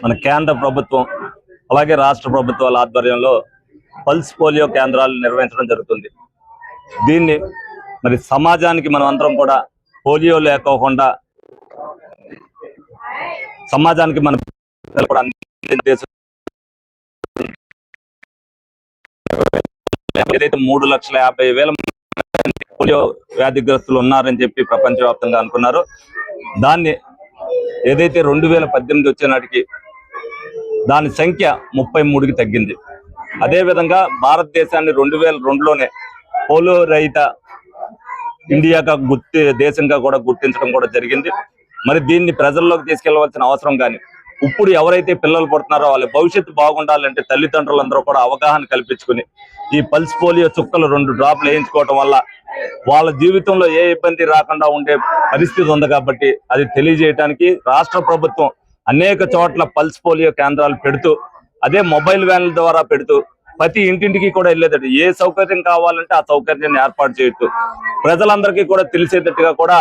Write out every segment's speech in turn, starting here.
మన కేంద్ర ప్రభుత్వం అలాగే రాష్ట్ర ప్రభుత్వాల ఆధ్వర్యంలో పల్స్ పోలియో కేంద్రాలు నిర్వహించడం జరుగుతుంది. దీన్ని మరి సమాజానికి మనం అందరం కూడా పోలియో లేకోకుండా సమాజానికి మన ఏదైతే 3,50,000 పోలియో వ్యాధిగ్రస్తులు ఉన్నారని చెప్పి ప్రపంచవ్యాప్తంగా అనుకున్నారు. దాన్ని ఏదైతే 2018 వచ్చే నాటికి దాని సంఖ్య 33కి తగ్గింది. అదేవిధంగా భారతదేశాన్ని 2002లోనే పోలియో రహిత ఇండియాగా దేశంగా కూడా గుర్తించడం కూడా జరిగింది. మరి దీన్ని ప్రజల్లోకి తీసుకెళ్లవలసిన అవసరం కానీ ఇప్పుడు ఎవరైతే పిల్లలు పుడుతున్నారో వాళ్ళ భవిష్యత్తు బాగుండాలంటే తల్లిదండ్రులందరూ కూడా అవగాహన కల్పించుకుని ఈ పల్స్ పోలియో చుక్కలు 2 డ్రాప్లు వేయించుకోవటం వల్ల వాళ్ళ జీవితంలో ఏ ఇబ్బంది రాకుండా ఉండే పరిస్థితి ఉంది. కాబట్టి అది తెలియజేయడానికి రాష్ట్ర ప్రభుత్వం అనేక చోట్ల పల్స్ పోలియో కేంద్రాలు పెడుతూ అదే మొబైల్ వ్యాన్ల ద్వారా పెడుతూ ప్రతి ఇంటింటికి కూడా వెళ్ళేటట్టు ఏ సౌకర్యం కావాలంటే ఆ సౌకర్యాన్ని ఏర్పాటు చేయొచ్చు ప్రజలందరికీ కూడా తెలిసేటట్టుగా కూడా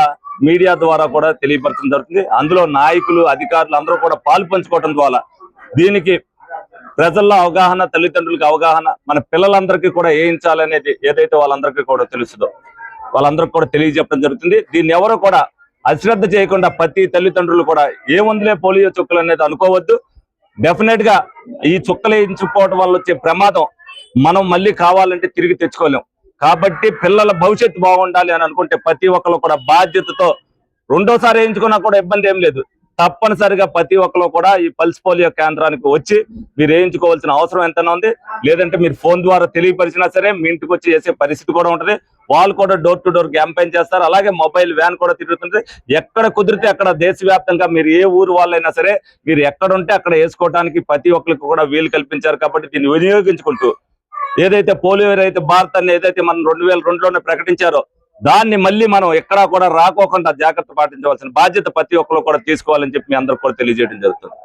మీడియా ద్వారా కూడా తెలియపరచడం జరుగుతుంది. అందులో నాయకులు అధికారులు అందరూ కూడా పాలు పంచుకోవడం ద్వారా దీనికి ప్రజల్లో అవగాహన, తల్లిదండ్రులకు అవగాహన, మన పిల్లలందరికీ కూడా వేయించాలనేది ఏదైతే వాళ్ళందరికీ కూడా తెలుస్తుందో వాళ్ళందరికీ కూడా తెలియజెప్పడం జరుగుతుంది. దీన్ని ఎవరు కూడా అశ్రద్ధ చేయకుండా ప్రతి తల్లిదండ్రులు కూడా ఏముందిలే పోలియో చుక్కలు అనేది అనుకోవద్దు. డెఫినెట్ గా ఈ చుక్కలు వేయించుకోవడం వల్ల వచ్చే ప్రమాదం మనం మళ్ళీ కావాలంటే తిరిగి తెచ్చుకోలేం. కాబట్టి పిల్లల భవిష్యత్తు బాగుండాలి అని అనుకుంటే ప్రతి ఒక్కరు కూడా బాధ్యతతో రెండోసారి వేయించుకున్నా కూడా ఇబ్బంది ఏం లేదు. తప్పనిసరిగా ప్రతి ఒక్కరు కూడా ఈ పల్స్ పోలియో కేంద్రానికి వచ్చి మీరు వేయించుకోవాల్సిన అవసరం ఎంతైనా ఉంది. లేదంటే మీరు ఫోన్ ద్వారా తెలియపరిచినా సరే మీ ఇంటికి వచ్చి చేసే పరిస్థితి కూడా ఉంటుంది. వాళ్ళు కూడా డోర్ టు డోర్ క్యాంపెయిన్ చేస్తారు. అలాగే మొబైల్ వ్యాన్ కూడా తిరుగుతుంది. ఎక్కడ కుదిరితే అక్కడ దేశవ్యాప్తంగా మీరు ఏ ఊరు వాళ్ళైనా సరే మీరు ఎక్కడ ఉంటే అక్కడ వేసుకోవడానికి ప్రతి ఒక్కరికి కూడా వీలు కల్పించారు. కాబట్టి దీన్ని వినియోగించుకుంటూ ఏదైతే పోలియో రహిత భారత్ అని ఏదైతే మనం 2002లోనే ప్రకటించారో దాన్ని మళ్ళీ మనం ఎక్కడా కూడా రాకోకుండా జాగ్రత్త పాటించవలసిన బాధ్యత ప్రతి ఒక్కరు కూడా తీసుకోవాలని చెప్పి మీ అందరూ కూడా తెలియజేయడం జరుగుతుంది.